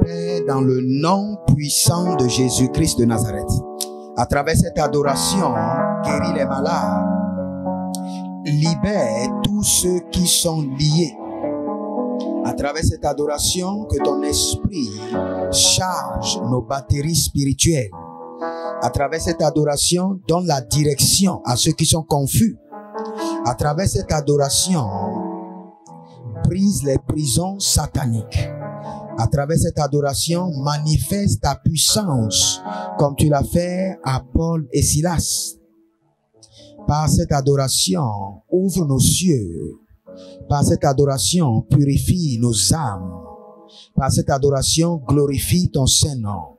Père, dans le nom puissant de Jésus-Christ de Nazareth, à travers cette adoration, guéris les malades, libère tous ceux qui sont liés. À travers cette adoration, que ton esprit charge nos batteries spirituelles. À travers cette adoration, donne la direction à ceux qui sont confus. À travers cette adoration, brise les prisons sataniques. À travers cette adoration, manifeste ta puissance comme tu l'as fait à Paul et Silas. Par cette adoration, ouvre nos cieux. Par cette adoration, purifie nos âmes. Par cette adoration, glorifie ton Saint-Nom.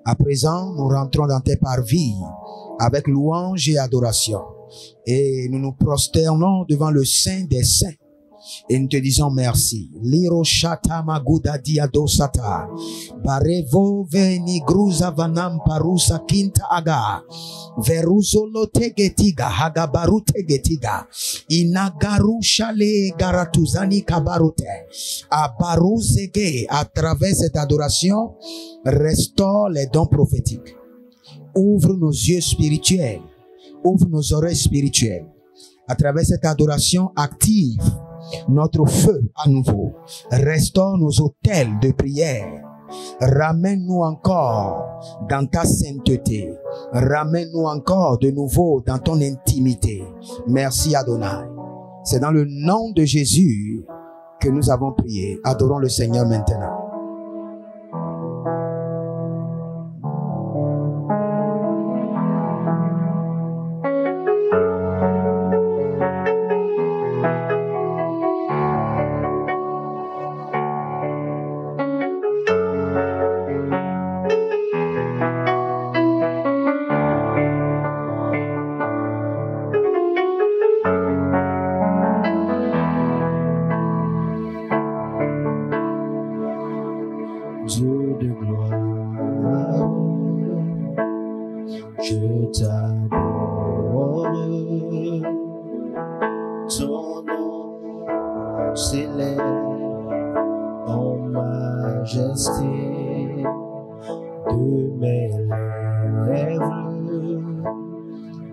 À présent, nous rentrons dans tes parvis avec louange et adoration. Et nous nous prosternons devant le Saint des Saints. Et nous te disons merci. Liro shata maguda diado sata. Barevo veni gruza vanam parusa kinta aga. Veruzolo tegetiga hagabaru tegetiga. Inagaru shale garatuzani kabarute. Abaruzege, à travers cette adoration, restaure les dons prophétiques. Ouvre nos yeux spirituels. Ouvre nos oreilles spirituelles. À travers cette adoration, active notre feu à nouveau. Restaure nos autels de prière. Ramène-nous encore dans ta sainteté. Ramène-nous encore de nouveau dans ton intimité. Merci Adonai. C'est dans le nom de Jésus que nous avons prié. Adorons le Seigneur maintenant.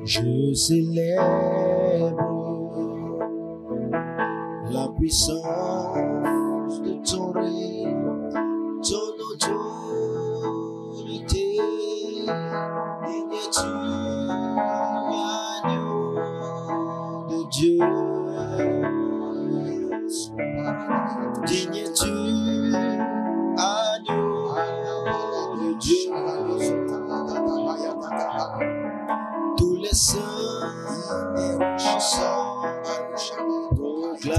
Je célèbre la puissance de ton règne, ton autorité. Digne es-tu, agneau de Dieu. Digne es-tu, agneau de Dieu. Tous les saints ensemble proclament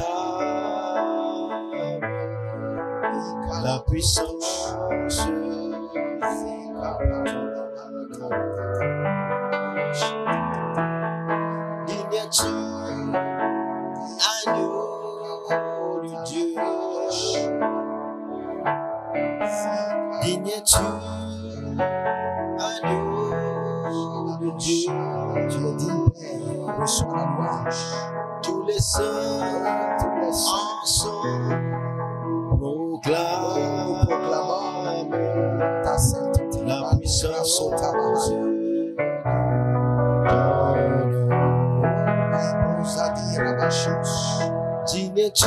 la puissance digne es-tu, agneau de Dieu. Digne es-tu, agneau de Dieu. Tu le dis, Père, reçois la louange. Tous les saints ensemble proclament ta sainteté, la puissance de ton nom. Digne es-tu,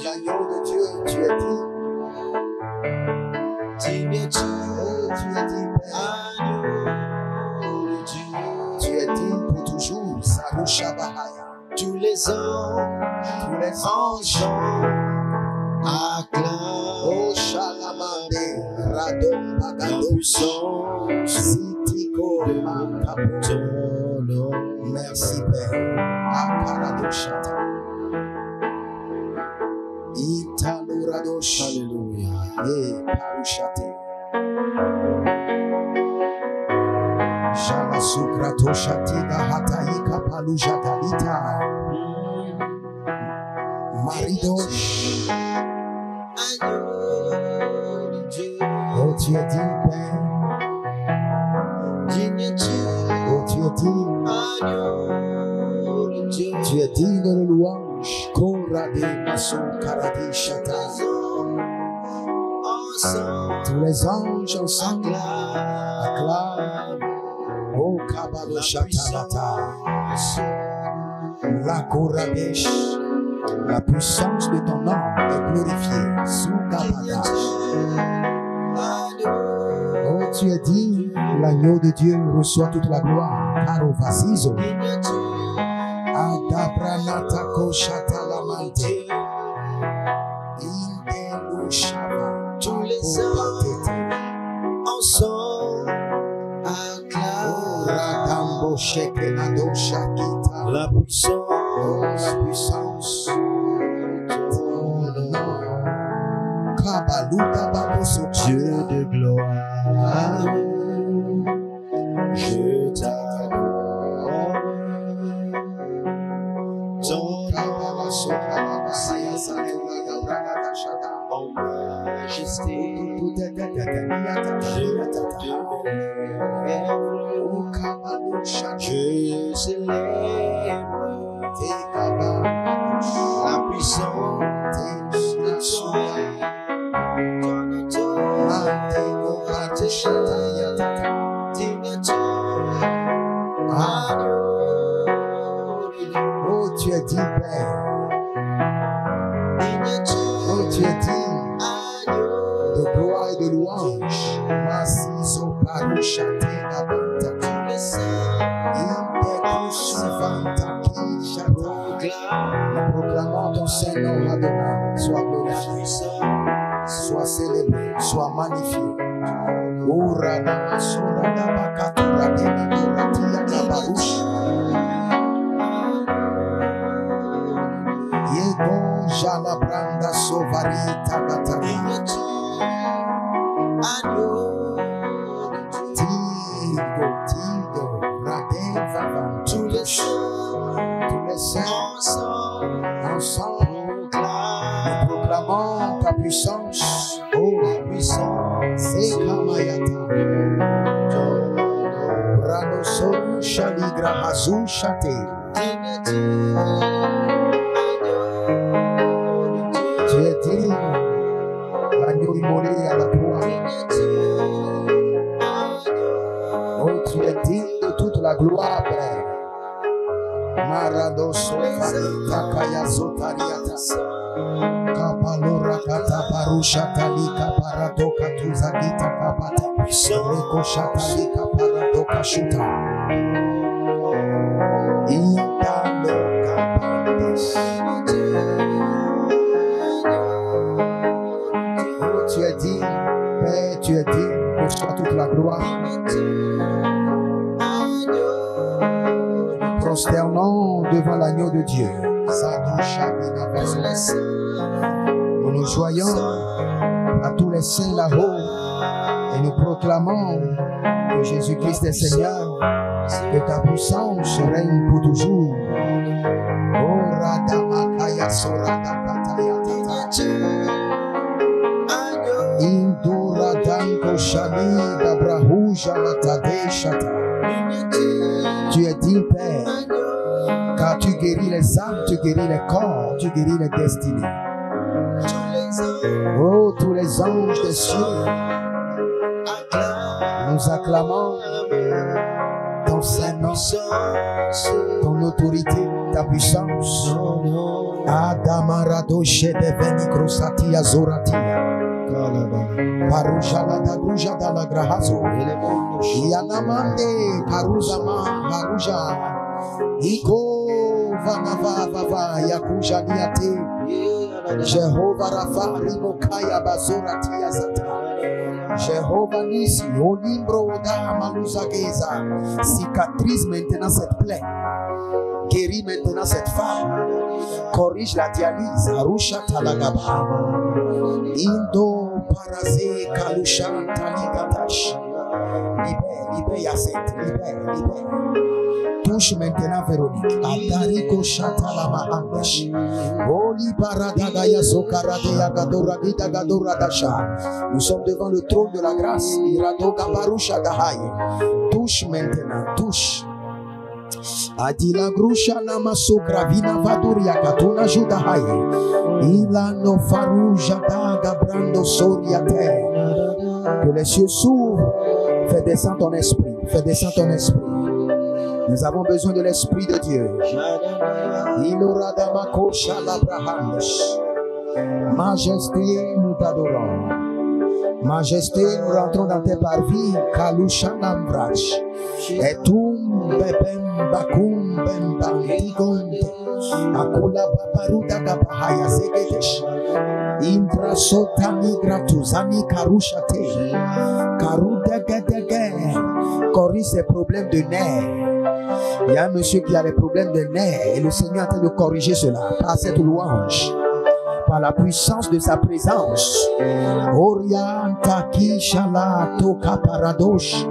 agneau de Dieu. Tu es dit. Digne es-tu, agneau de Dieu. Tu es dit pour toujours. Sarusha Bahaya. Tous les anges acclament Oh Shalamande Radom la Bagado puissance Sitiko de Makapo. ton nom. Merci Père. Akaradoshata. Italuradosh. Alléluia. Et Parushate. Shalasukratoshatiga Hataika Palujatalita. Maridosh. Agneau de Dieu. Oh, tu es dit, Père. Digne es-tu, Oh, tu es dit. agneau de Dieu. Tu es digne de louange. Tous les anges ensemble acclament. Oh Kabalo Shatalata. La Koradesh. La puissance de ton nom est glorifiée. Sous Kabadash. Oh, tu es dit, l'agneau de Dieu reçoit toute la gloire. Caro Vasizo. Adabranata Koshatalamante. Indelushava. Tous les hommes ensemble acclament. Radambo Shekenado Shakita. La puissance. Kabaluta Baboso. Dieu de gloire, je t'adore. Ton nom en majesté, je célèbre la puissance de son Oh, tu es dit, Père. Oh, tu es dit de gloire et de louange. Massiso parushate abantaka. Indekushivanta kishata. Nous proclamons ton Saint-Nom, Adonai. Sois glorifié, sois célébré, sois magnifié. Urana masura dabakatura debiduratia kabarush. Yego jala branda sovarita katara. Tido, radeva van. Tous les saints ensemble, nous proclamons ta puissance. Oh, la puissance, c'est Kamayata. Ranosoru Shaligra Hazu Shate. Tu es digne, l'agneau immolé à la croix. Oh, tu es digne de toute la gloire, Père. Marado Sofarita Kaya Sotariata. Kapalora Kata Barusha Talika Paradoka Tuzagita Kapata. Reko Shatalika Paradoka Shuta. Indalo Kapandes. Oh, tu es digne, Père, tu es digne, reçois toute la gloire. Prosternons devant l'agneau de Dieu. Nous nous joignons à tous les saints là-haut et nous proclamons que Jésus-Christ est Seigneur, que ta puissance règne pour toujours. Oh, Radamakaya Soradakataya Tata. Induradanko Shani Gabrahuja Latadeshata. Tu es digne, Père, car tu guéris les âmes, tu guéris les corps, tu guéris les destinées. Oh, tous les anges des cieux, nous acclamons ton Saint-Nom, ton autorité, ta puissance. Adamarado Shedeveni Krosatia Zoratia. Parujala da Gruja da la Grahazo. Yanamande Karuzama Karuja. Iko Vanava Vava Yakuja Niate. Jehovah Rafa Rimokaya Bazuratia Zata. Jehovah Nisi Olimbro da Maluzageza. Cicatrice maintenant cette plaie. Guéris maintenant cette femme. Corrige la dialyse. Arusha Talagaba. Indo Parase Kalushan Taligatash. Libère Yasset. Libère. Touche maintenant Véronique. Adariko Shatalama Andash. Oli Paradagaya Sokaradea Gadoragita Gadoradasha. Nous sommes devant le trône de la grâce. Irado Gabarusha Gahaye. Touche maintenant. Touche. Adila grusha namaso gravina vaduria katuna judahaye. Ilano farouja daga brando soriate. Que les cieux s'ouvrent. Fais descendre ton esprit. Fais descendre ton esprit. Nous avons besoin de l'esprit de Dieu. Majesté, nous t'adorons. Majesté, nous rentrons dans tes parvis. Kalushanambrach. Et tum bebem bakum bembam digonde. Akula babaruda gabahaya segedesh. Indra sotani gratuzani karushate. Karuda gedege. Corrige ses problèmes de nerfs. Il y a un monsieur qui a des problèmes de nerfs et le Seigneur est en train de corriger cela par cette louange, par la puissance de sa présence. Orienta kishala toka paradosh.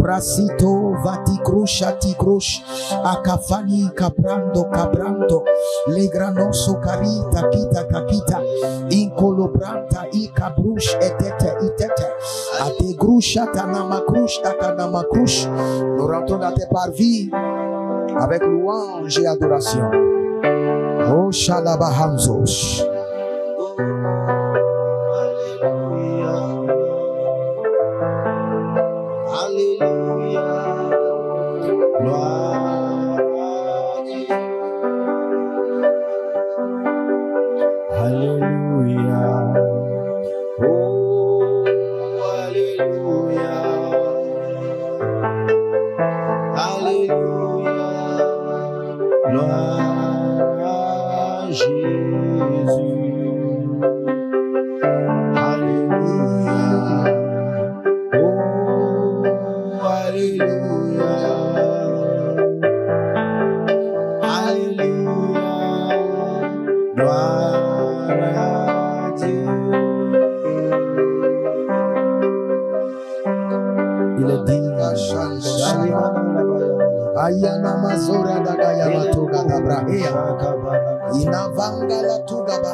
Brasito vaticrusha ticrush akafani cabrando cabrando le granoso carita kita kakita incolobranta ikabrush etete itete ategrusha tanamakrush takanamakush. Nous rentrons dans tes parvis avec louange et adoration. Oh Shalabahamzos. Ayana mazora dagaya matuga dabrahea inavanga la tugaba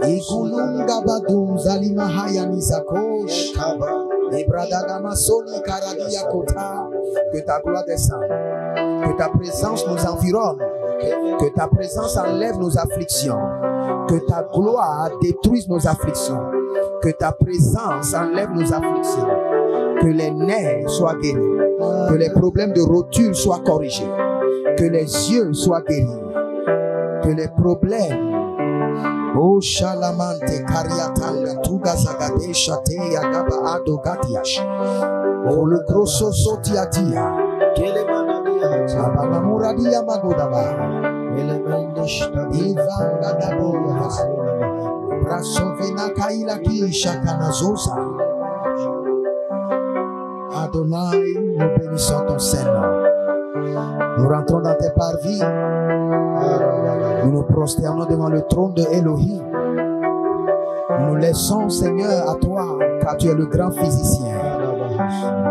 ikulunga badum zalima haya nisakosh ibradaga masoni karadia kota. Que ta gloire descende, que ta présence nous environne, que ta présence enlève nos afflictions, que ta gloire détruise nos afflictions, que ta présence enlève nos afflictions, que les nerfs soient guéris, que les problèmes de rotule soient corrigés, que les yeux soient guéris, que les problèmes, oh shalamante kariatanga tuga zagade shate yagaba ado gatiash, oh le grosso sotiatia, abamamuradia magodaba, ivanga daboya, brasovena kaila kisha kanazosa. Adonai, nous bénissons ton Saint-Nom. Nous rentrons dans tes parvis. Nous nous prosternons devant le trône de Elohim. Nous nous laissons, Seigneur, à toi, car tu es le grand physicien.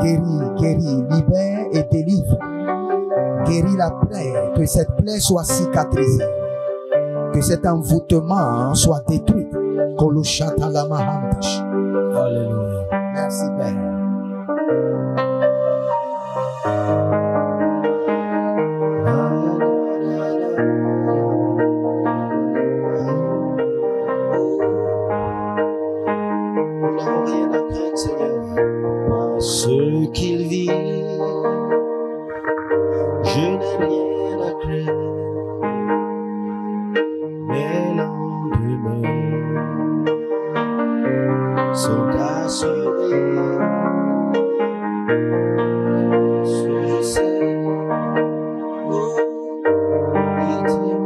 Guéris, guéris, libère et délivre. Guéris la plaie, que cette plaie soit cicatrisée. Que cet envoûtement soit détruit. Alléluia. Merci, Père. Ce qu'il vit, je n'ai rien à craindre. Mes lendemains sont assurés. Ce que je sais, oh, il tient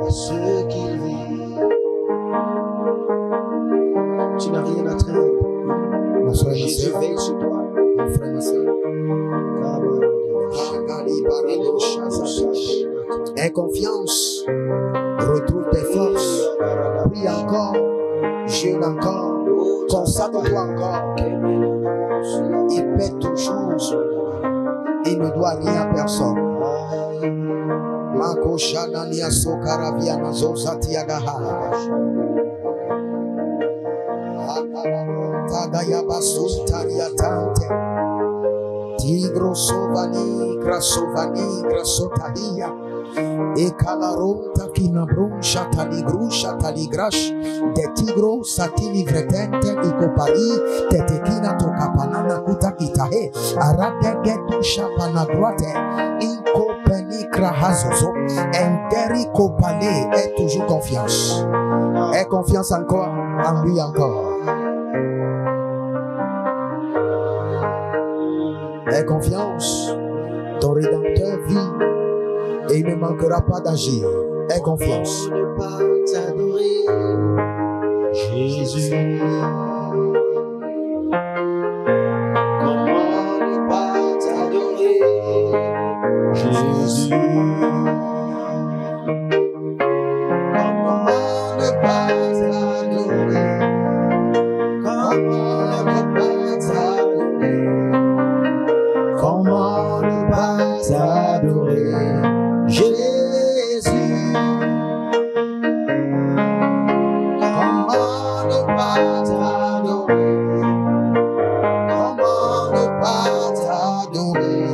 ce qu'il vit. Tu n'as rien à craindre. Mon frère, Jésus veille sur toi. mon frère, ma soeur. Aie confiance. Retrouve tes forces. Prie encore. Jeûne encore. Consacre-toi encore. Il paie toujours. Il ne doit rien à personne. Mako Shadania Sokaravia Nazosatiagaha. Tagayabasultariatante. Tigro sovani, grasovani, grasotalia. E calaronta kinabron shataligru taligrash. De tigro satili vretente ikopari. Tetekina tokapanana kuta itahe. Arade getu shapanagrate. Inkopenikra hazozo. Enderi kopale. Aie toujours confiance. Aie confiance encore en lui encore. Aie confiance. Ton Rédempteur vit et il ne manquera pas d'agir. Aie confiance. Comment ne pas t'adorer, Jésus? Comment ne pas t'adorer, Jésus? Comment ne pas t'adorer? Comment ne pas t'adorer? Comment ne pas t'adorer, Jésus? Comment ne pas t'adorer? Comment ne pas t'adorer?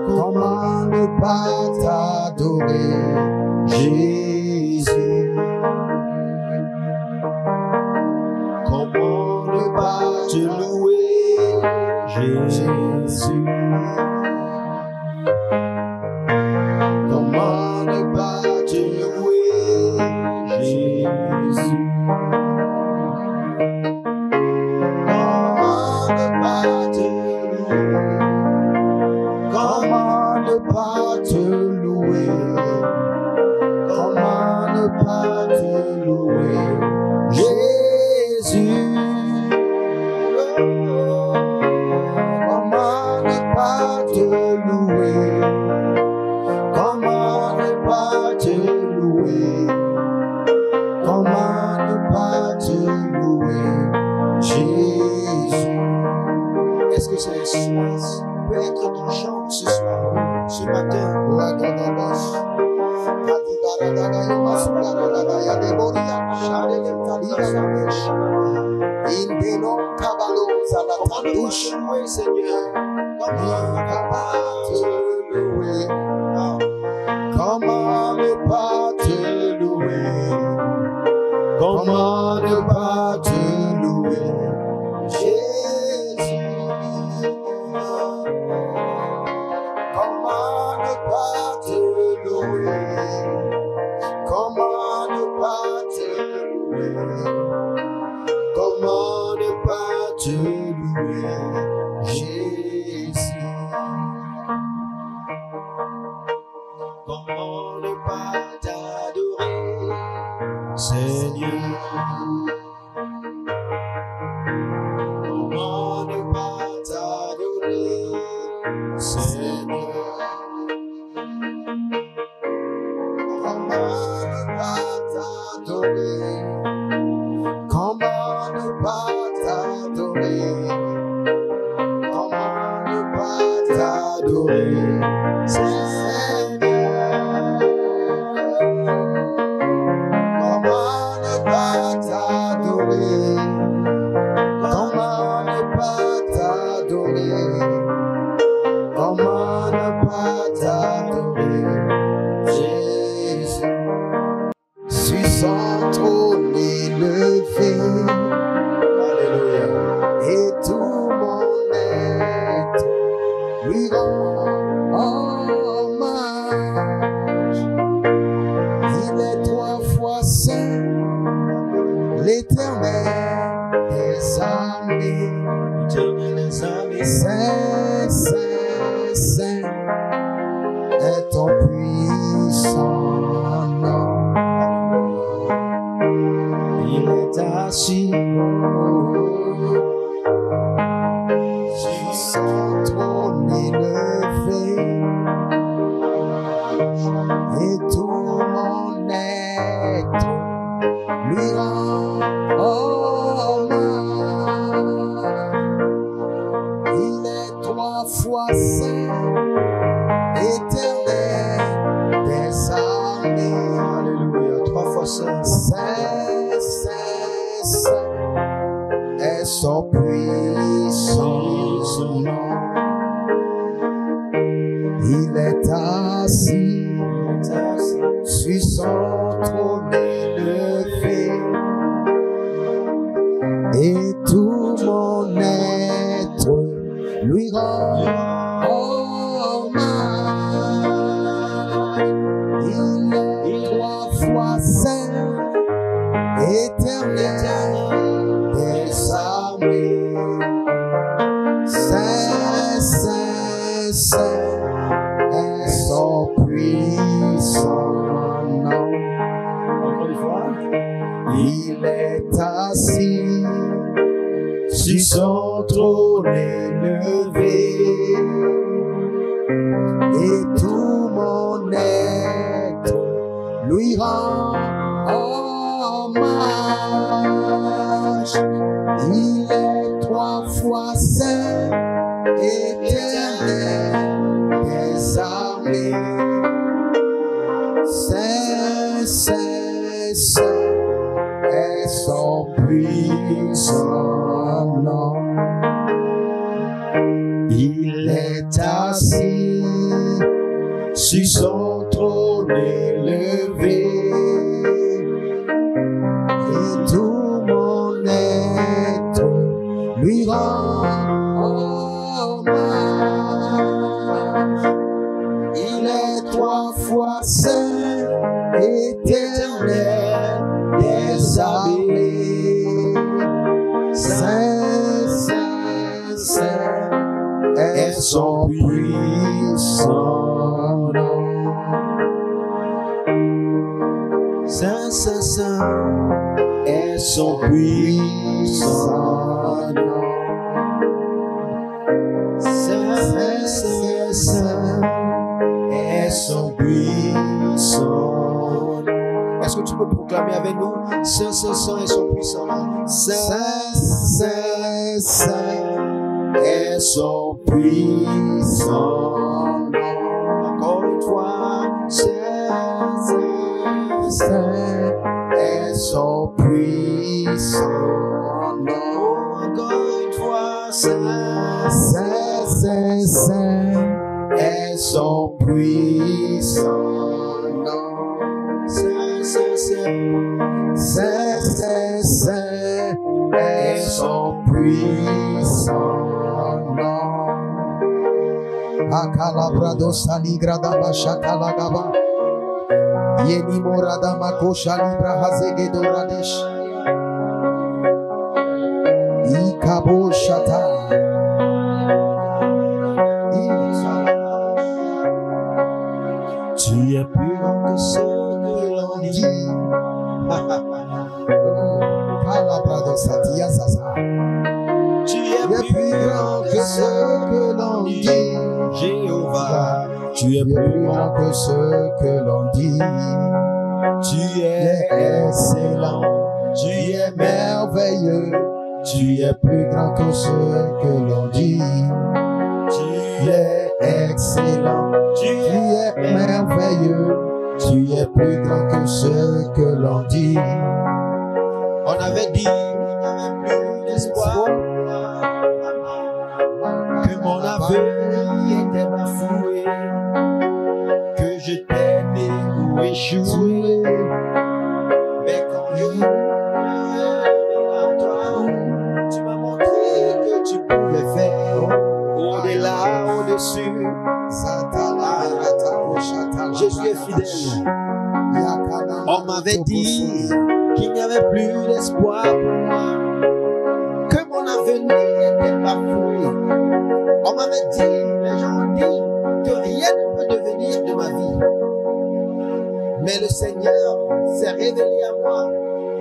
Comment ne pas t'adorer, Jésus? Comment ne pas te louer, Jésus? Comment ne pas te louer, Jésus? Comment ne pas te louer? Comment ne pas te louer? Comment ne pas te louer, Jésus? Comment ne pas te louer? Comment ne pas te louer? Comment ne pas te louer, Jésus? Est-ce que cet espace peut être ton chant ce soir, ce matin? La Gadabash. Comment Seigneur? Comment ne pas te louer? Comment ne pas te louer? Comment ne pas te louer, Jésus? Comment ne pas te louer? Comment ne pas te louer? Comment ne pas te louer, Jésus? Comment ne pas t'adorer, Seigneur? Comment ne pas t'adorer, Seigneur? Comment ne pas t'adorer? Comment ne pas t'adorer? Comment ne pas t'adorer, Seigneur? Comment ne pas t'adorer? Comment ne pas t'adorer? Comment ne pas t'adorer, Jésus? Sur son trône élevé, Alléluia, et tout mon être lui rend hommage. Il est 3 fois saint, l'Éternel des armées. Saint, Saint, Saint est ton puissant nom. Il est assis sur son trône élevé, et tout mon être lui rend hommage. Il est 3 fois saint, Éternel des armées. Alléluia, 3 fois saint. Saint, Saint, Saint Il est assis sur son trône élevé. Et tout mon être lui rend hommage. Il est 3 fois saint, éternel des armées. Saint, saint, saint est son puissant nom. Encore une fois. Il est assis sur son trône élevé. Et tout mon être lui rend hommage. Il est 3 fois saint, éternel des armées. Saint, saint, saint est son puissant nom. Il est assis sur son trône élevé. Et tout mon être lui rend hommage. Il est 3 fois saint, éternel des armées. Saint, saint, saint est son puissant nom. Saint, saint, saint est son puissant nom. Saint, saint, saint, saint est son puissant nom. Est-ce que tu peux proclamer avec nous? Saint, saint, saint est son puissant nom. Saint, saint, saint est son puissant nom. Encore une fois. Saint, saint, saint est son puissant nom. Encore une fois. Saint, saint, saint, saint est son puissant nom. Saint, saint, saint, saint, saint, saint est son puissant nom. Akalabrado saligradaba shakalagaba. Yeni moradama koshalibra hazegedo radesh. Ikabo shata. Tu es plus grand que ce que l'on dit. Palabrado satia sasa. Tu es plus grand que ce que l'on dit, Jéhovah. Tu es plus grand que ce que l'on dit. Tu es excellent, tu es merveilleux. Tu es plus grand que ce que l'on dit. Tu es excellent, tu es merveilleux. Tu es plus grand que ce que l'on dit. On avait dit qu'il n'y avait plus d'espoir, que mon aveugle était bafoué, que je t'aimais ou échoué. Mais quand je suis à toi, tu m'as montré que tu pouvais faire au-delà, au-dessus. Jésus est fidèle. On m'avait dit qu'il n'y avait plus d'espoir pour moi, que mon avenir était bafoué. On m'avait dit, les gens ont dit que rien ne peut devenir de ma vie. Mais le Seigneur s'est révélé à moi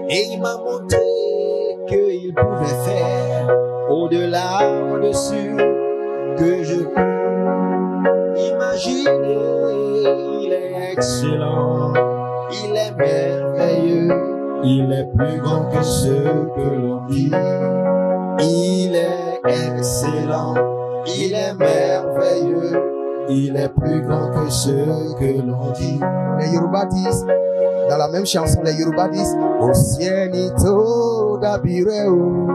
et il m'a montré qu'il pouvait faire au-delà, au-dessus, que je peux imaginer. Il est excellent, il est merveilleux, il est plus grand que ce que l'on dit. Il est excellent, il est merveilleux, il est plus grand que ce que l'on dit. Les Yoruba disent, dans la même chanson, les Yoruba disent, Osienito dabireo,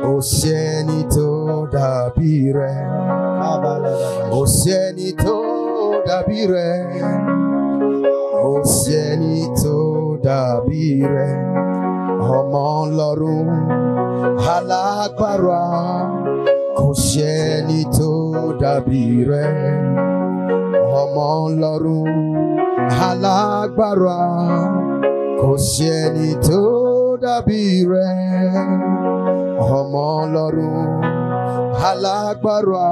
Osienito dabire, Osienito dabire, Osienito dabire, Ọmọ Ọlọ́run alágbára, kò sẹ́nito dabire, Ọmọ Ọlọ́run alágbára, kò sẹ́nito dabire, Ọmọ Ọlọ́run alágbára,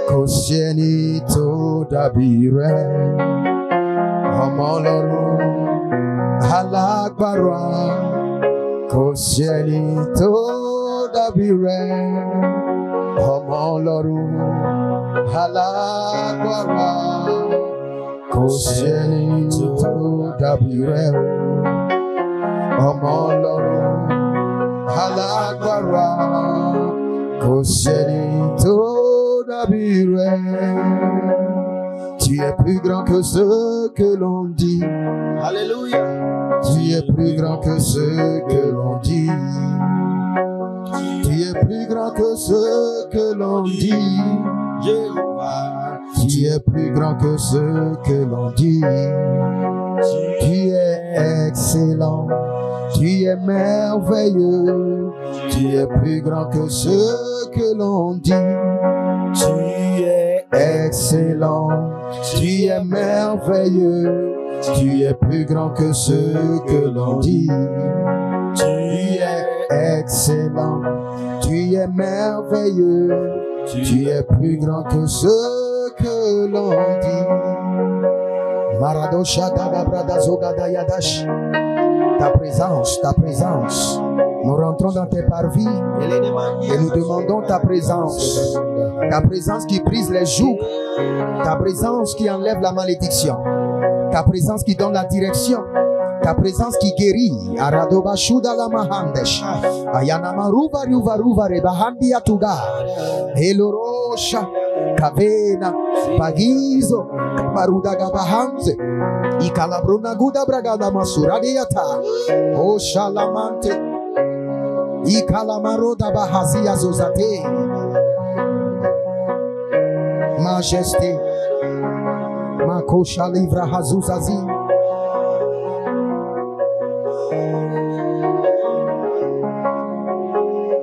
kò sẹ́ni tó dàbí rẹ̀. Ọmọ Ọlọ́run alágbára, kò sẹ́ni tó dàbí rẹ̀. Ọmọ Ọlọ́run alágbára, kò sẹ́ni tó dàbí rẹ̀. Ọmọ Ọlọ́run alágbára, kò sẹ́ni tó dàbí rẹ̀. Tu es plus grand que ce que l'on dit. Alléluia. Tu es plus grand que ce que l'on dit. Tu es plus grand que ce que l'on dit. Jéhovah. Tu es plus grand que ce que l'on dit. Tu es excellent. Tu es merveilleux. Tu es plus grand que ce que l'on dit. Tu es excellent. Tu es merveilleux. Tu es plus grand que ce que l'on dit. Tu es excellent. Tu es merveilleux. Tu es plus grand que ce que l'on dit. Maradosha Dagabrada Zogada Yadash. Ta présence. Nous rentrons dans tes parvis et nous demandons ta présence. Ta présence qui brise les jougs. Ta présence qui enlève la malédiction. Ta présence qui donne la direction. Ta présence qui guérit. Aradoba Shuda la Mahandesh. Ayanama Ruva Ruva Ruva Rebahandi Atuga. Elorosha. Kavena. Pagizo. Maruda Gabahanze. Ikalabruna Guda Bragada Masuradiata. O Shalamante. Ikalamaroda Bahazia Zozate. Majesté. Makosha Livra Hazuzazi.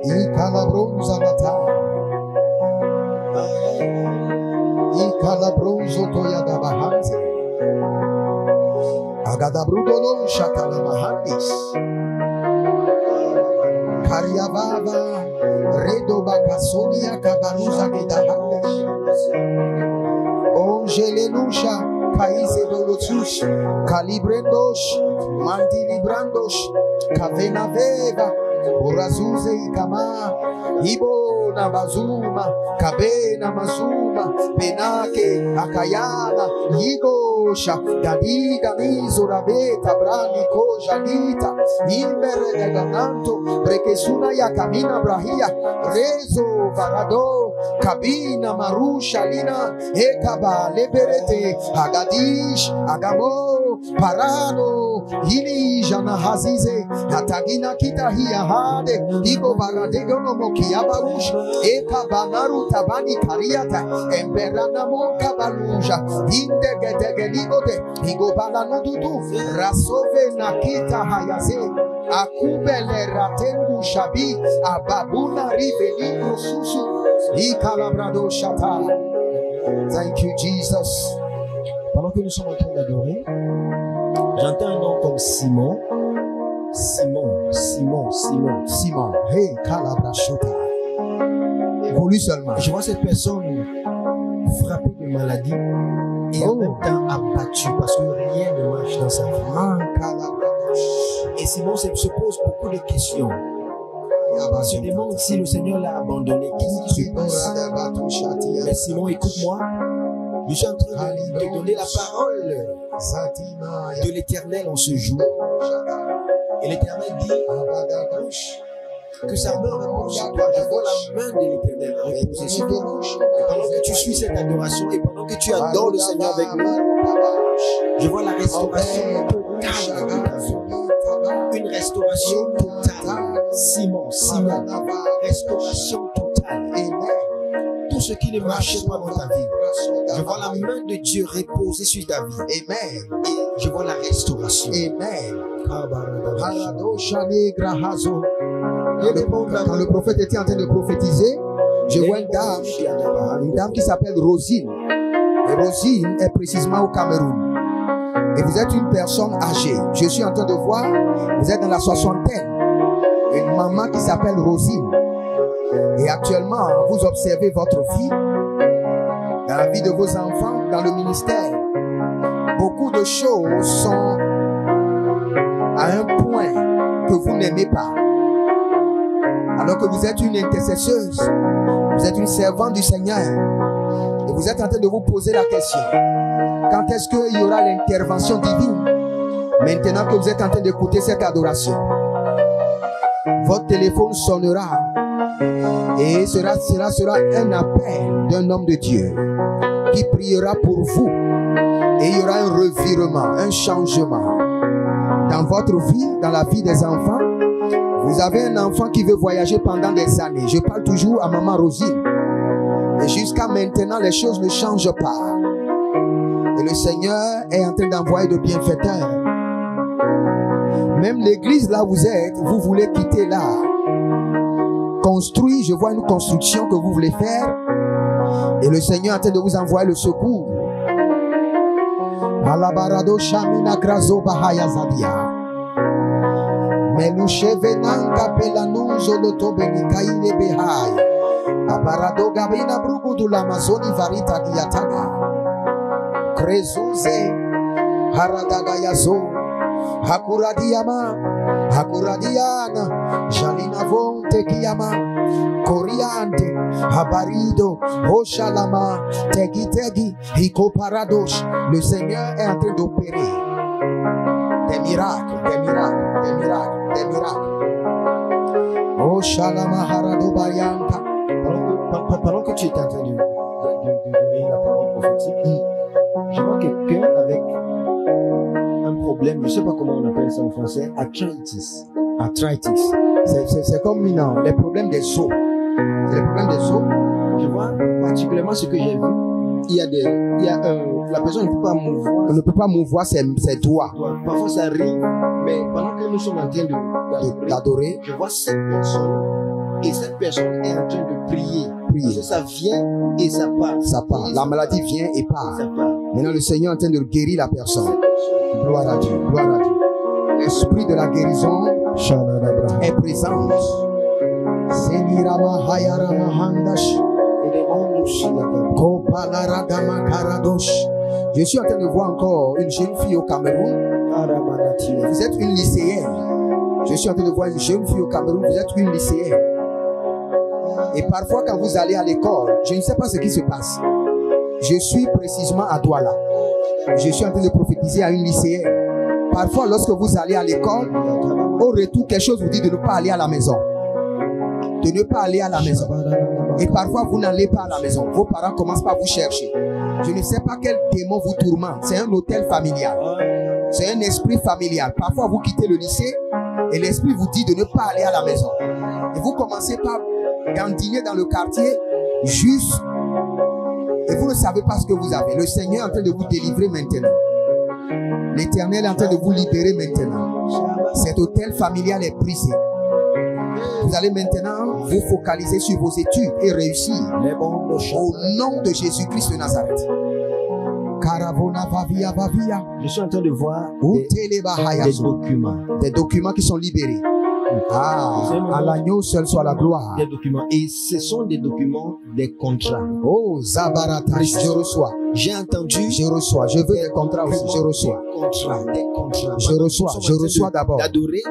Ikalabronza Lata. Ikalabronzo Toyada Bahanze. Agadabrudolo Shakalamahandis. Kariababa Redo Bakasonia Kabaruza Gedahandesh. Ongelenusha Kaize Dolotush Kalibrendosh Mandilibrandosh Kavena Veva Urazuze Ikama Ibo Nabazuma Kabena Mazuma Penake Akayana Yigosha Gadida Mizurabeta Brani Kojanita Imbere Negananto Brekesuna Yakamina Brahia Rezo Varado Kabina Marusha Lina Ekaba Leberete Agadish Agamo Parano Hili Jana Hazize Atagina Kita Hade Ibo Baradegono Mokiabarush Ekaba Naru Tabani Kariata Emberana Mokabaruja Inde Gedegeligote Igo Balanudu Rasove Nakita Hayaze Akubele Ratengu Shabi Ababuna Riveni Susu Ikalabrado Shata. Thank you, Jesus. Pendant que nous sommes en train d'adorer, j'entends un nom comme Simon. Simon. Hey, Kalabrashota. Évolue seulement. Je vois cette personne frappée de maladie et en même temps abattue parce que rien ne marche dans sa vie. Et Simon se pose beaucoup de questions. Il se demande si le Seigneur l'a abandonné. Qu'est-ce qui se passe? Mais Simon, écoute-moi. Je suis en train de te donner la parole de l'Éternel en ce jour. Et l'Éternel dit que sa main repose sur toi. Je vois la main de l'Éternel reposer sur toi. Et pendant que tu suis cette adoration et pendant que tu adores le Seigneur avec nous, je vois la restauration totale de ta vie. Une restauration totale. Simon, restauration totale. Tout ce ce qui ne marchait pas dans ta vie. Je vois la main de Dieu reposer sur ta vie. Amen. Et je vois la restauration. Amen. Quand le prophète était en train de prophétiser, je vois une dame qui s'appelle Rosine. Et Rosine est précisément au Cameroun. Et vous êtes une personne âgée. Je suis en train de voir, vous êtes dans la soixantaine. Une maman qui s'appelle Rosine. Et actuellement, vous observez votre vie, dans la vie de vos enfants, dans le ministère. Beaucoup de choses sont à un point que vous n'aimez pas. Alors que vous êtes une intercesseuse, vous êtes une servante du Seigneur. Et vous êtes en train de vous poser la question. Quand est-ce qu'il y aura l'intervention divine? Maintenant que vous êtes en train d'écouter cette adoration, votre téléphone sonnera. Et cela sera un appel d'un homme de Dieu qui priera pour vous. Et il y aura un revirement, un changement dans votre vie, dans la vie des enfants. Vous avez un enfant qui veut voyager pendant des années. Je parle toujours à maman Rosine. Et jusqu'à maintenant, les choses ne changent pas. Et le Seigneur est en train d'envoyer de bienfaiteurs. Même l'église là où vous êtes, vous voulez quitter là. Construit, je vois une construction que vous voulez faire. Et le Seigneur est en train de vous envoyer le secours. Alabarado Shamina Grazo Bahaya Zadia. Melushe Venanga Pelanuzo Lotobenikaine Behai. Abarado Gabina Brugudu Lamazoni Varita Giataga. Krezuze Haradaga Yazo. Hakuradiama, Hakuradiana, Jalina Vonte Kiyama, Coriante, Habarido, Oshalama, Tegi Tegi, Hiko Paradosh. Le Seigneur est en train d'opérer des miracles, des miracles, des miracles, des miracles. Oshalama Harado Bayanka. Pendant que tu es en train de donner la parole prophétique, je vois quelqu'un avec un problème, je ne sais pas comment on appelle ça en français, arthritis. Arthritis. C'est comme les problèmes des os. C'est les problèmes des os. Je vois particulièrement ce que j'ai vu. La personne ne peut pas mouvoir. On ne peut pas mouvoir ses doigts. Parfois ça arrive, mais pendant que nous sommes en train d'adorer, je vois cette personne. Et cette personne est en train de prier. Parce que ça vient et ça part. Ça part. La maladie vient et part. Ça part. Maintenant, le Seigneur est en train de guérir la personne. Gloire à Dieu. Gloire à Dieu. L'esprit de la guérison est présent. Je suis en train de voir encore une jeune fille au Cameroun. Vous êtes une lycéenne. Je suis en train de voir une jeune fille au Cameroun. Vous êtes une lycéenne. Et parfois, quand vous allez à l'école, je ne sais pas ce qui se passe. Je suis précisément à Douala. Je suis en train de prophétiser à une lycéenne. Parfois, lorsque vous allez à l'école, au retour, quelque chose vous dit de ne pas aller à la maison. De ne pas aller à la maison. Et parfois, vous n'allez pas à la maison. Vos parents commencent par vous chercher. Je ne sais pas quel démon vous tourmente. C'est un hôtel familial. C'est un esprit familial. Parfois, vous quittez le lycée et l'esprit vous dit de ne pas aller à la maison. Et vous commencez par dandiner dans le quartier juste. Et vous ne savez pas ce que vous avez. Le Seigneur est en train de vous délivrer maintenant. L'Éternel est en train de vous libérer maintenant. Cet hôtel familial est brisé. Vous allez maintenant vous focaliser sur vos études et réussir. Au nom de Jésus-Christ de Nazareth. Je suis en train de voir des documents. Des documents qui sont libérés. À l'agneau seul soit la gloire. Des documents. Et ce sont des documents, des contrats. Oh, Zabarata, je reçois. J'ai entendu. Je reçois. Je veux des contrats aussi. Je reçois. Des contrats. Je reçois d'abord. D'adorer.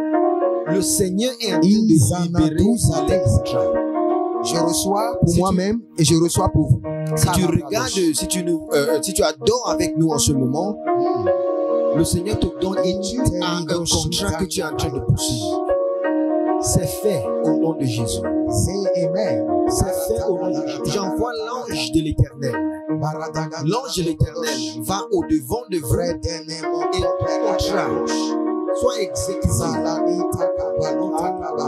Le Seigneur est en train de libérer les contrats. Je reçois pour moi-même et je reçois pour vous. Si tu regardes, si tu adores avec nous en ce moment, le Seigneur te donne et tu as un contrat que tu es en train de poursuivre. C'est fait au nom de Jésus. C'est amen. C'est fait au nom de Jésus. J'envoie l'ange de l'Éternel. L'ange de l'Éternel va au-devant de vous et le contrat soit exécuté.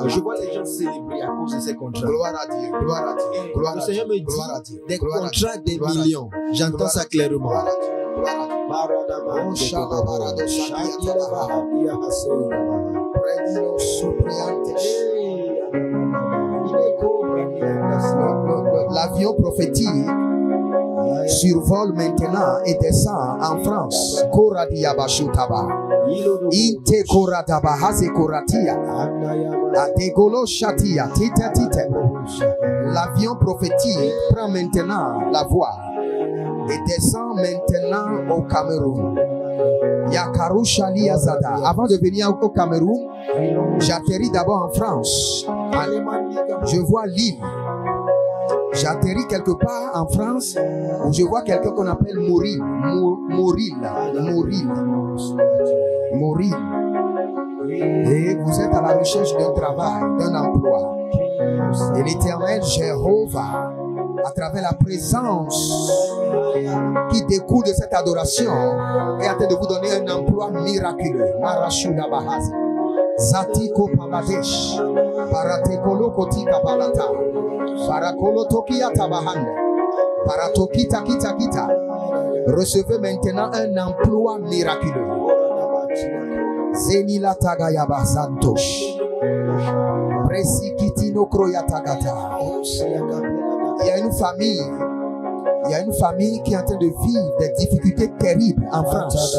Je vois les gens célébrer à cause de ces contrats. Gloire à Dieu, gloire à Dieu, gloire Le à Seigneur Dieu, me gloire à dit Dieu, des gloire à contrats des gloire à millions. J'entends ça clairement. gloire à Dieu, gloire à Dieu. Oh, Shalabarado Shadiatabaha. Prenilo Supriantes. L'avion prophétique survole maintenant et descend en France. Koradiabashutaba. Inte Koradabahaze Koratia. Adegolo Shatia. Tite Tite. L'avion prophétique prend maintenant la voie et descend maintenant au Cameroun. Yakarusha Liazada. Avant de venir au Cameroun, j'atterris d'abord en France. Je vois l'île. J'atterris quelque part en France où je vois quelqu'un qu'on appelle Moril. Moril. Et vous êtes à la recherche d'un travail, d'un emploi. Et l'Éternel Jéhovah, à travers la présence qui découle de cette adoration, est en train de vous donner un emploi miraculeux. Marashuda Bahaz. Zatiko Pamadesh. Paratekolo Kotika Balata. Parakolo Tokia Tabahande. Paratokita Kita Kita. Recevez maintenant un emploi miraculeux. Zenila Tagayaba Santosh. Presikitino Kroyatagata. Il y a une famille qui est en train de vivre des difficultés terribles en France.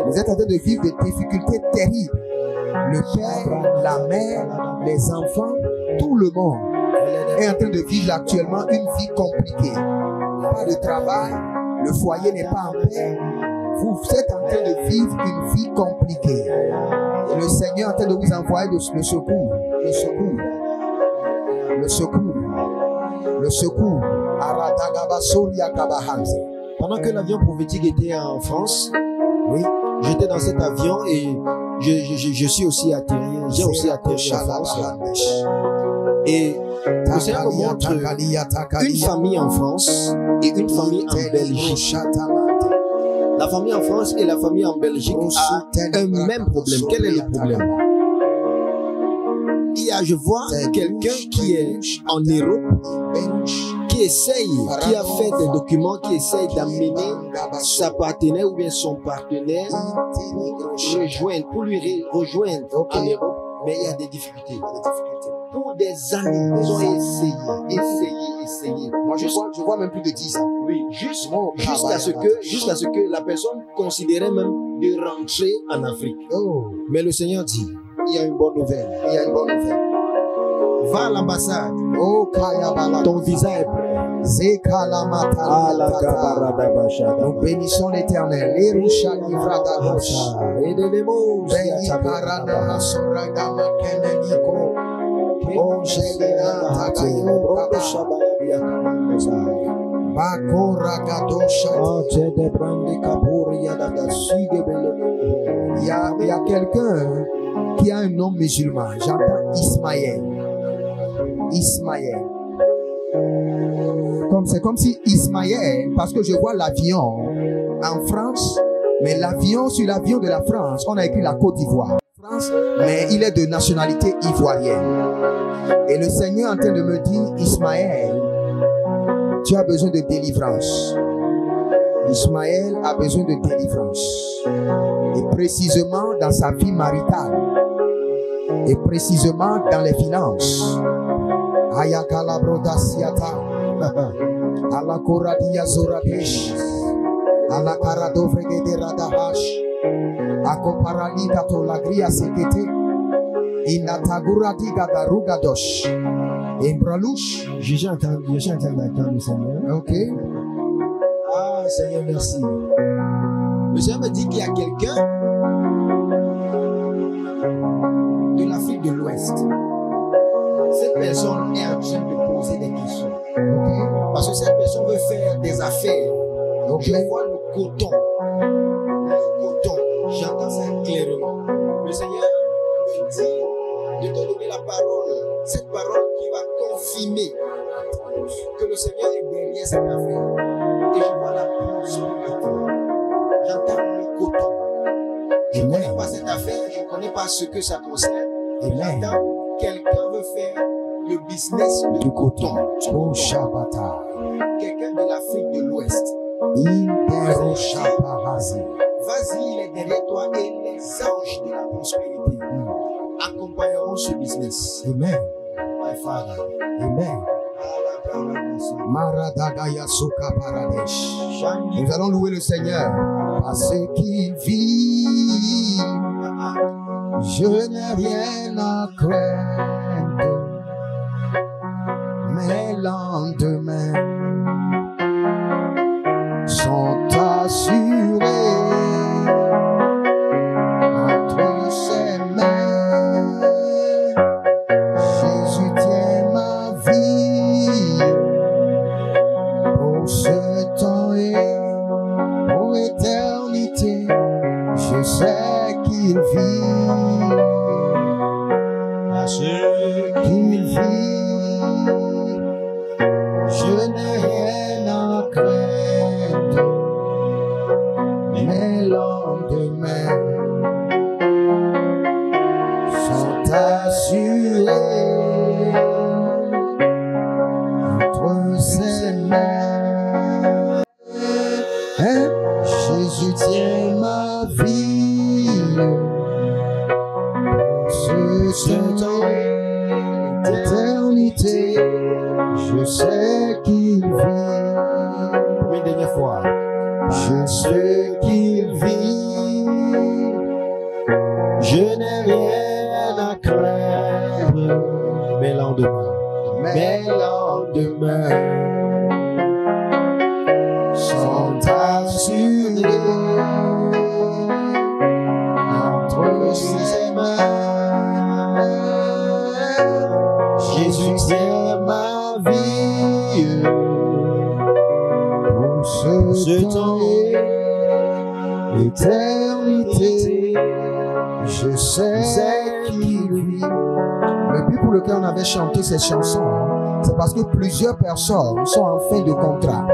Vous êtes en train de vivre des difficultés terribles. Le père, la mère, les enfants, tout le monde est en train de vivre actuellement une vie compliquée. Pas de travail, le foyer n'est pas en paix. Vous êtes en train de vivre une vie compliquée. Et le Seigneur est en train de vous envoyer le secours. Le secours. Le secours. Le secours. Pendant que l'avion prophétique était en France, oui, j'étais dans cet avion et je suis aussi atterri. J'ai aussi atterri en France. Et le Seigneur me montre une famille en France et une famille en Belgique. La famille en France et la famille en Belgique a un même problème. Quel est le problème? Je vois quelqu'un qui est en Europe, qui essaye, qui a fait des documents, qui essaye d'amener sa partenaire ou bien son partenaire pour lui rejoindre en Europe, mais il y a des difficultés. Pour des années, ils ont essayé. Moi, je vois même plus de 10 ans. Oui, jusqu'à ce que la personne considérait même de rentrer en Afrique. Oh. Mais le Seigneur dit, il y a une bonne nouvelle. Il y a une bonne nouvelle. Va à l'ambassade. Oh, ton visa est prêt. Nous bénissons l'Éternel. Il y a quelqu'un qui a un nom musulman. J'entends Ismaël. C'est comme si Ismaël, parce que je vois l'avion en France, mais sur l'avion de la France, on a écrit la Côte d'Ivoire. Mais il est de nationalité ivoirienne. Et le Seigneur est en train de me dire, Ismaël, tu as besoin de délivrance. Ismaël a besoin de délivrance. Et précisément dans sa vie maritale. Et précisément dans les finances. Ayakala Brodasiata. Ala Koradia Zoradesh. Ala Karadovre de Radahash. Akoparali Kato Lagria Sekete. Inatagurati Gadarugadosh. Imbralouche. J'ai entendu le Seigneur. Ok. Ah, Seigneur, merci. Le Seigneur me dit qu'il y a quelqu'un de l'Afrique de l'Ouest. Cette personne est en train de poser des questions. Okay. Parce que cette personne veut faire des affaires. Donc je vois le coton. J'entends ça clairement. Le Seigneur me dit de te donner la parole. Cette parole qui va confirmer que le Seigneur est derrière cette affaire. Et je vois la prospérité. J'entends le coton. Je ne connais pas cette affaire, je ne connais pas ce que ça concerne. J'entends, quelqu'un veut faire le business de coton. Oh, Shabata. Quelqu'un de l'Afrique de l'Ouest. Indero Shabahazi. Vas-y, il est derrière toi et les anges de la prospérité accompagneront ce business. Amen. My Father. Amen. Maradagaya Soka Paradesh. Nous allons louer le Seigneur parce qu'il vit. Je n'ai rien à craindre. Mes lendemains sont assurés entre ses mains. Jésus tient ma vie pour ce temps et pour éternité. Je sais qu'il vit, parce qu'il vit. Je n'ai rien à craindre. Mes lendemains sont assurés entre ses mains. Hein? Jésus tient ma vie. Ce temps d'éternité, je sais qu'il vit. Une dernière fois. Je sais qu'il vit. Je n'ai rien à craindre. Mes lendemains. Mes lendemains sont assurés entre ses mains. Jésus tient ma vie pour ce temps et l'éternité. Je sais qu'il vit. Le but pour lequel on avait chanté cette chanson, c'est parce que plusieurs personnes sont en fin de contrat,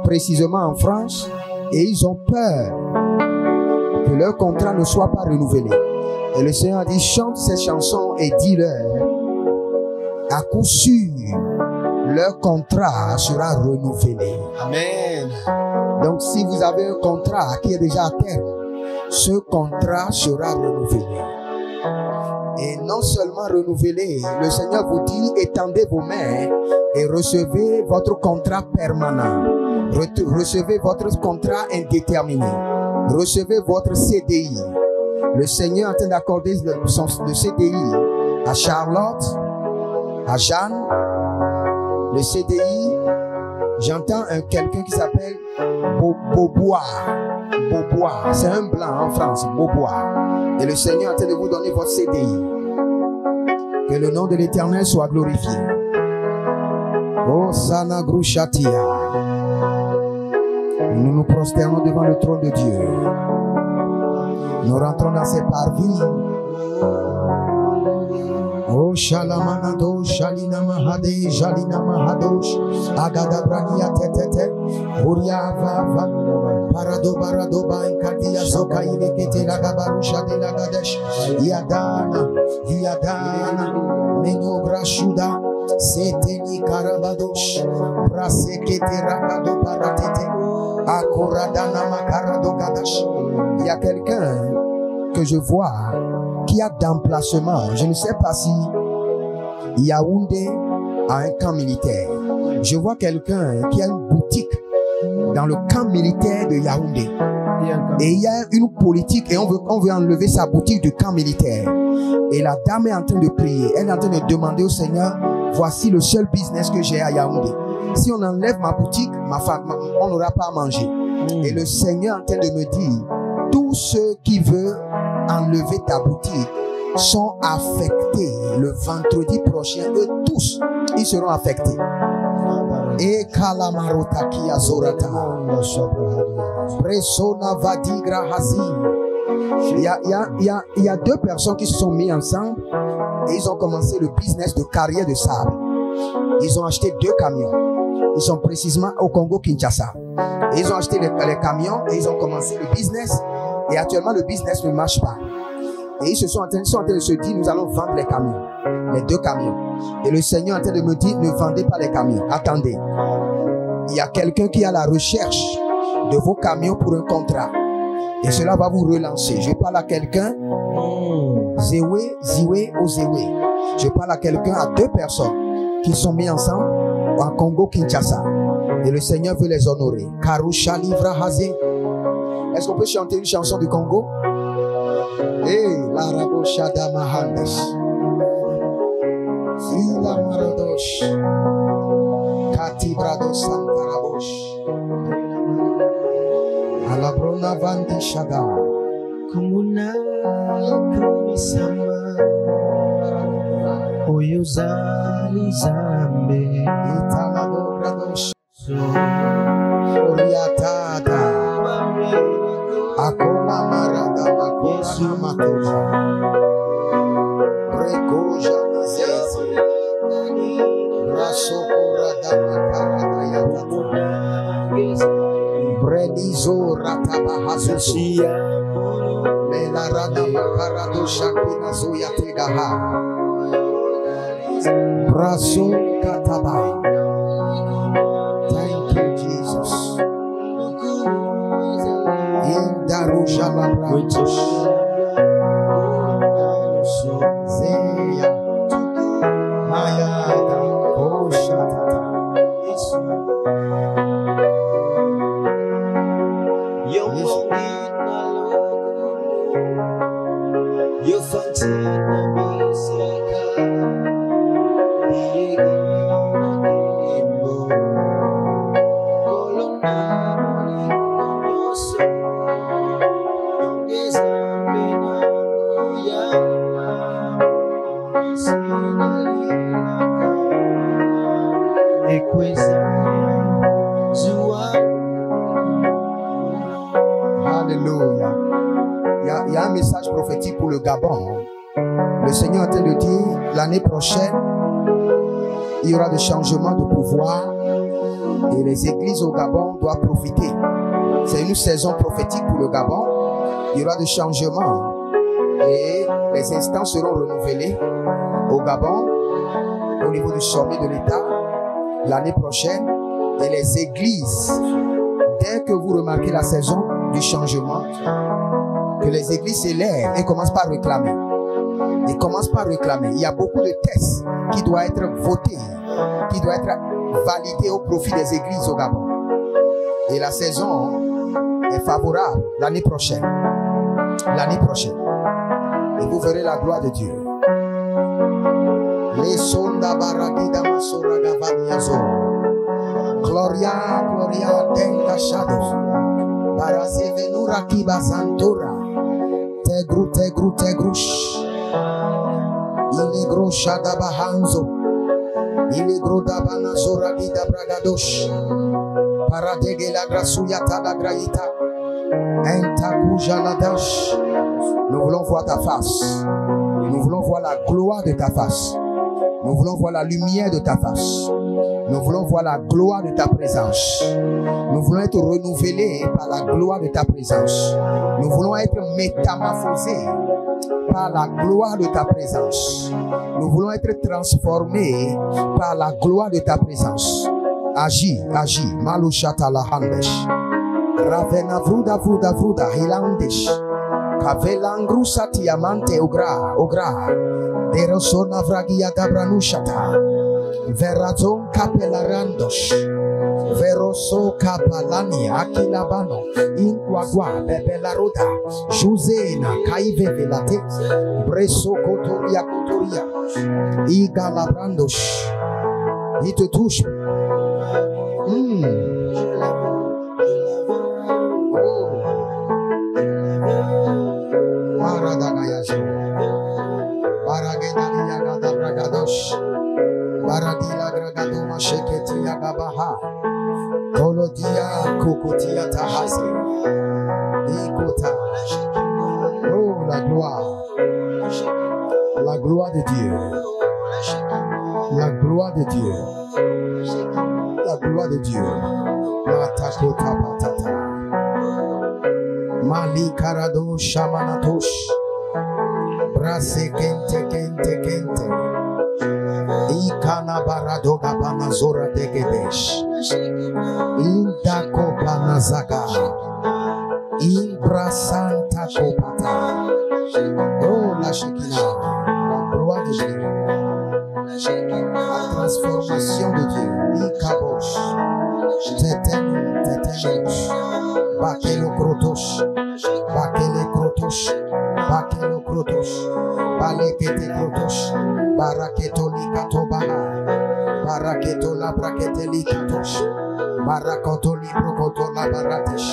précisément en France, et ils ont peur que leur contrat ne soit pas renouvelé. Et le Seigneur a dit, chante cette chanson et dis-leur, à coup sûr, leur contrat sera renouvelé. Amen. Donc si vous avez un contrat qui est déjà à terme, ce contrat sera renouvelé. Et non seulement renouvelé, le Seigneur vous dit, étendez vos mains et recevez votre contrat permanent. Recevez votre contrat indéterminé. Recevez votre CDI. Le Seigneur est en train d'accorder le CDI à Charlotte, à Jeanne. Le CDI, j'entends quelqu'un qui s'appelle Beaubois. Beaubois, c'est un blanc en France, Beaubois. Et le Seigneur est en train de vous donner votre CDI. Que le nom de l'Éternel soit glorifié. Oh Sanagrushatia. Nous nous prosternons devant le trône de Dieu. Nous rentrons dans ses parvis. Oh Shalamanado, Shalina Mahade, Jalina Mahadosh, Agada Brania Tete, Uria Vava, Parado Baradoba, Inkadia Soka, Ilekete, Lagabarusha de Lagadesh, Yadana, Menobra Shuda, Seteni Karabadosh, Prasekete Rakado Baratete, Akoradana Makarado Gadash. Il y a quelqu'un que je vois qui a d'emplacement. Je ne sais pas si Yaoundé a un camp militaire. Je vois quelqu'un qui a une boutique dans le camp militaire de Yaoundé. Et il y a une politique et on veut enlever sa boutique du camp militaire. Et la dame est en train de prier. Elle est en train de demander au Seigneur, voici le seul business que j'ai à Yaoundé. Si on enlève ma boutique, ma femme, on n'aura pas à manger. Et le Seigneur est en train de me dire, tous ceux qui veulent enlever ta boutique sont affectés le vendredi prochain. Eux tous, ils seront affectés. Et Kalamarota Kia Zorata Presona Vadigra Hazim. Il y a deux personnes qui se sont mis ensemble et ils ont commencé le business de carrière de sable. Ils ont acheté 2 camions. Ils sont précisément au Congo-Kinshasa. Et ils ont acheté les camions et ils ont commencé le business. Et actuellement, le business ne marche pas. Et ils sont en train de se dire, nous allons vendre les camions. Les 2 camions. Et le Seigneur est en train de me dire, ne vendez pas les camions. Attendez. Il y a quelqu'un qui est à la recherche de vos camions pour un contrat. Et cela va vous relancer. Je parle à quelqu'un. Zéwé, Ziwé ou Zéwé. Je parle à quelqu'un, à 2 personnes qui sont mis ensemble en Congo, Kinshasa. Et le Seigneur veut les honorer. Karusha Livra Hazé. Est-ce qu'on peut chanter une chanson du Congo? Hey, Larabo Shada Mahandesh. Ila Maradosh. Katibrado Santarabosh. Alabrona Vandi Shada. Kumuna Kumisama Oyozali Zambe Italado Gradosh. Oriatada. Akona Marada Makona Matoja. Brekoja Nazezi. Rasokura Damakarada Yatata. Bredizo Ratabahazusia. Melarada Makarado Shakina Zoyategaha. Braso Katabai. Thank you, Jesus. In Darusha Labratos. Zeya. Mayada. Oshatata. Alléluia. Il y a un message prophétique pour le Gabon. Le Seigneur est en train de dire, l'année prochaine, il y aura des changements de pouvoir et les églises au Gabon doivent profiter. C'est une saison prophétique pour le Gabon. Il y aura des changements et les instances seront renouvelées au Gabon, au niveau du sommet de l'État, l'année prochaine. Et les églises, dès que vous remarquez la saison du changement, que les églises s'élèvent et commencent par réclamer. Ils commencent par réclamer. Il y a beaucoup de tests qui doivent être votés, qui doivent être validés au profit des églises au Gabon. Et la saison est favorable l'année prochaine. L'année prochaine. Et vous verrez la gloire de Dieu. Les sonda baragida masoraga vaniazo. Gloria, gloria, tenga shadow. Parasevenura kibasantura. Tegru, tegru, tegrush. Ilegro shadabahanzo. Ilegro dabana zoragida bragadosh. Paradege la grasuyata la graïta. Entakuja la dash. Nous voulons voir ta face. Nous voulons voir la gloire de ta face. Nous voulons voir la lumière de ta face. Nous voulons voir la gloire de ta présence. Nous voulons être renouvelés par la gloire de ta présence. Nous voulons être métamorphosés par la gloire de ta présence. Nous voulons être transformés par la gloire de ta présence. Agis, agis. Malushata la handesh. Ravena vruda vruda vruda hilandesh. Kavelangrusa tiamante ogra ogra. Derosona vragia dabranushata. Verazon kapelarandos. Veroso kapalani akilabano. Inquagua bebelaruda. Juzena kaive velate. Breso kotoria kotoria. Igalabrandos. Il te touche. Baradila gragadoma sheketi yagabaha. Kolodia kokotia tahasi. Ikota. Oh, la gloire. La gloire de Dieu. La gloire de Dieu. La gloire de Dieu. Matakota patata. Mali karado shamanatosh. Brase kente kente kente. Ikana barado gabanazora degedesh. Indako banazaga. Imbra santa kopata. Oh la Shekinah. La gloire de Dieu. La transformation de Dieu. Ikabosh. Tetenu, tetenu. Bakelo krotosh. Bakele krotosh. Bakelo krotosh. Balekete krotosh. Baraketo likato baha. Baraketo la brakete likatosh. Barakoto librokoto la baratesh.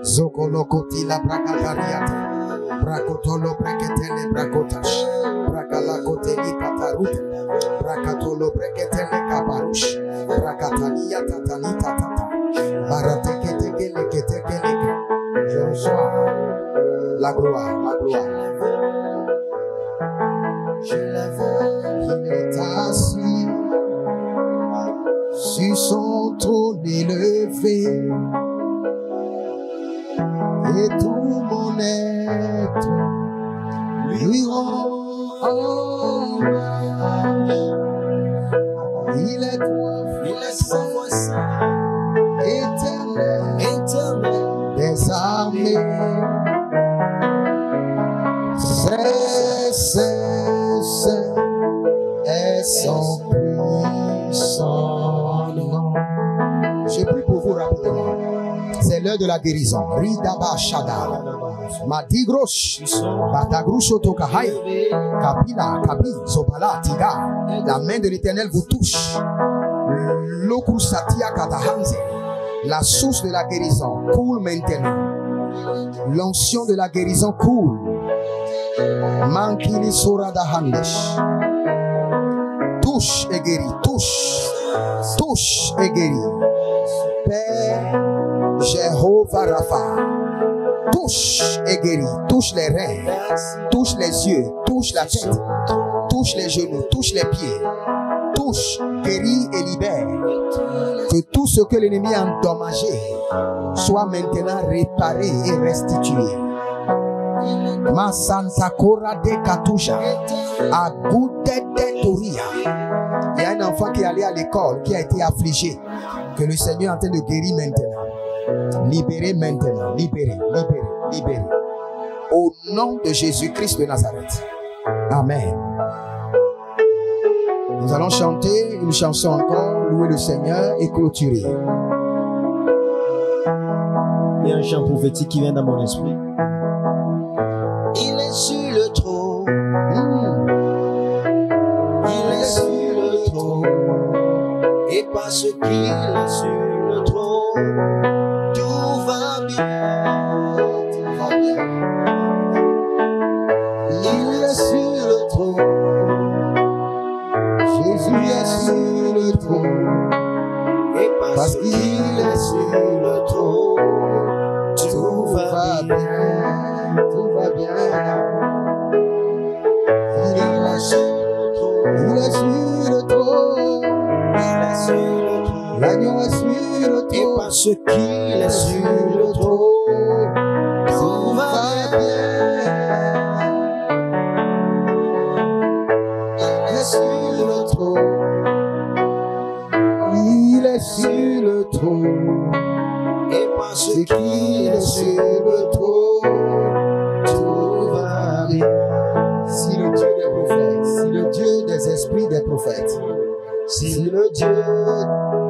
Zokolo koti la brakatariata. Brakotolo breketele brakotash. Brakala kote likataruta. Brakatolo breketele kabarush. Brakatalia tatani tatata. Barateketekeleke. Je reçois la gloire, la gloire. Je la vois, il est assis sur son trône élevé, et tout mon être lui rend hommage. Il est toi, saint, éternel, des armées. C'est son puissant nom. J'ai pris pour vous rapidement. C'est l'heure de la guérison. Ridaba Shada. Madigros. Batagrusho Tokahai. Kapila, Kabi, Sobala, Tiga. La main de l'Éternel vous touche. Lokusatia Katahanze. La source de la guérison coule maintenant. L'onction de la guérison coule. Mankili Surada Handesh. Touche et guérit, touche, touche et guérit. Père Jéhovah Rapha, touche et guérit, touche les reins, touche les yeux, touche la tête, touche les genoux, touche les pieds, touche, guérit et libère. Que tout ce que l'ennemi a endommagé soit maintenant réparé et restitué. Ma Santa Cora de Katusha, à Goutte de Toria. Il y a un enfant qui est allé à l'école, qui a été affligé. Que le Seigneur est en train de guérir maintenant. Libérer maintenant. Libérer, libérer, libérer. Au nom de Jésus-Christ de Nazareth. Amen. Nous allons chanter une chanson encore, louer le Seigneur et clôturer. Il y a un chant prophétique qui vient dans mon esprit. Il est sur le trône. Il est sur le trône. Et parce qu'il est sur le trône, tout va bien. Tout va bien. Il est sur le trône. Jésus est sur le trône. Et parce qu'il est sur le trône, tout va bien. Tout va bien. Il est sur le trône. Il est sur le trône. Il est sur le trône. L'agneau est sur le trône. Et parce qu'il est sur le trône, tout va bien. Il est sur le trône. Il est sur le trône. Et parce qu'il est sur le trône, tout va bien. Si le Dieu des prophètes, si le Dieu des esprits des prophètes, Si le Dieu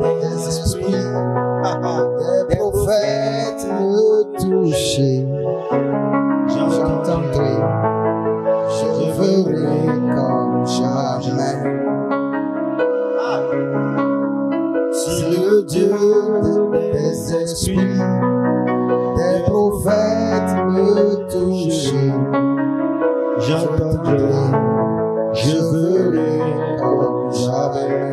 des esprits des prophètes me touche, j'entendrai, je ferai comme jamais. Si le Dieu des esprits Des prophètes me touche, j'entendrai, je verrai comme jamais.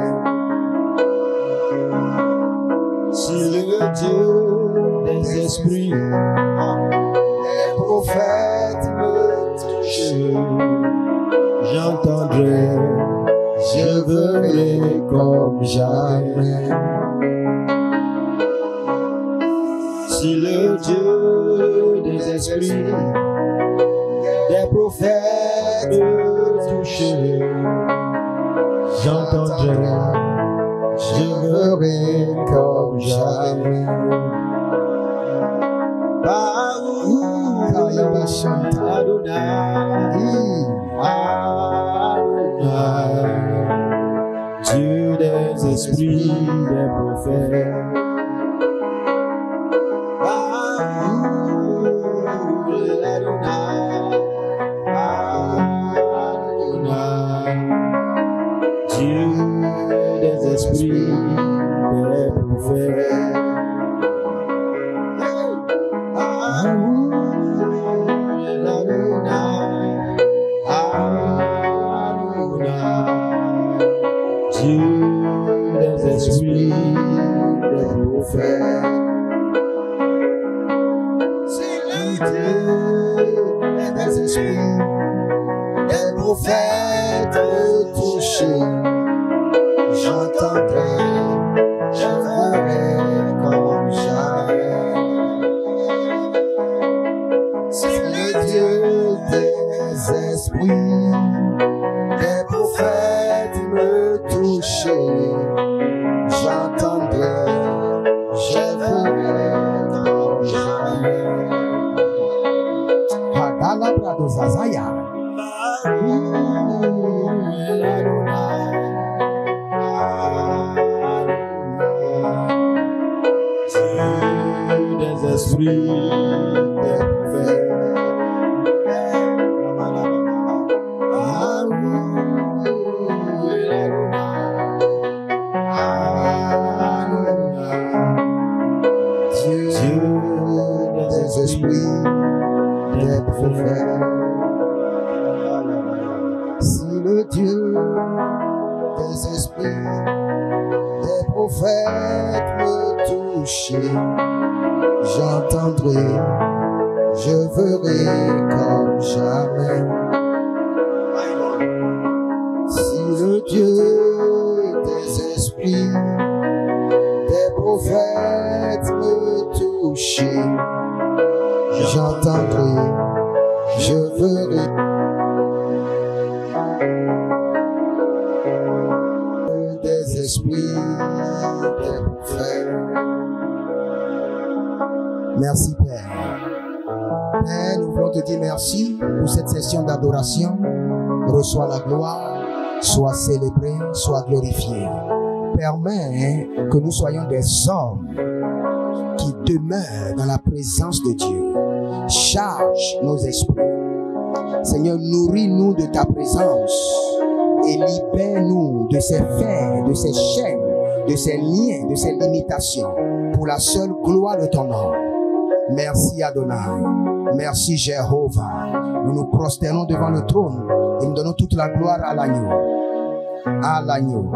Si le Dieu des esprits des prophètes me touche, j'entendrai, je verrai comme jamais. Si le Dieu des esprits des prophètes me toucher, j'entendrai, je verrai comme jamais. Dieu des esprits, des prophètes. Dieu des esprits, des prophètes. Dieu des esprits, des prophètes. C'est le Dieu des esprits, des prophètes touchés. J'entendrai, je verrai comme jamais. C'est le Dieu des esprits, des prophètes me toucher. J'entendrai, je verrai comme jamais. Hadala brado zazaya. Dieu des esprits, des prophètes. Des esprits, des prophètes. Si le Dieu des esprits, des prophètes me touche, j'entendrai, je verrai comme jamais. Si le Dieu des esprits, des prophètes me touche, j'entendrai, je verrai. Des esprits, des prophètes. Merci Père. Père, nous voulons te dire merci pour cette session d'adoration. Reçois la gloire, sois célébré, sois glorifié. Permets que nous soyons des hommes qui demeurent dans la présence de Dieu. Charge nos esprits. Seigneur, nourris-nous de ta présence et libère-nous de ces fers, de ces chaînes, de ces liens, de ces limitations pour la seule gloire de ton nom. Merci Adonai. Merci Jéhovah. Nous nous prosternons devant le trône et nous donnons toute la gloire à l'agneau. À l'agneau.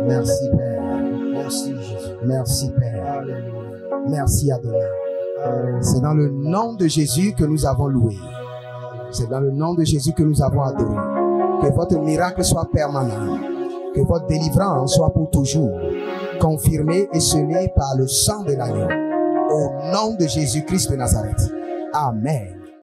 Merci Père. Merci Jésus. Merci Père. Merci Adonai. C'est dans le nom de Jésus que nous avons loué. C'est dans le nom de Jésus que nous avons adoré. Que votre miracle soit permanent. Que votre délivrance soit pour toujours. Confirmée et scellée par le sang de l'agneau. Au nom de Jésus-Christ de Nazareth. Amen.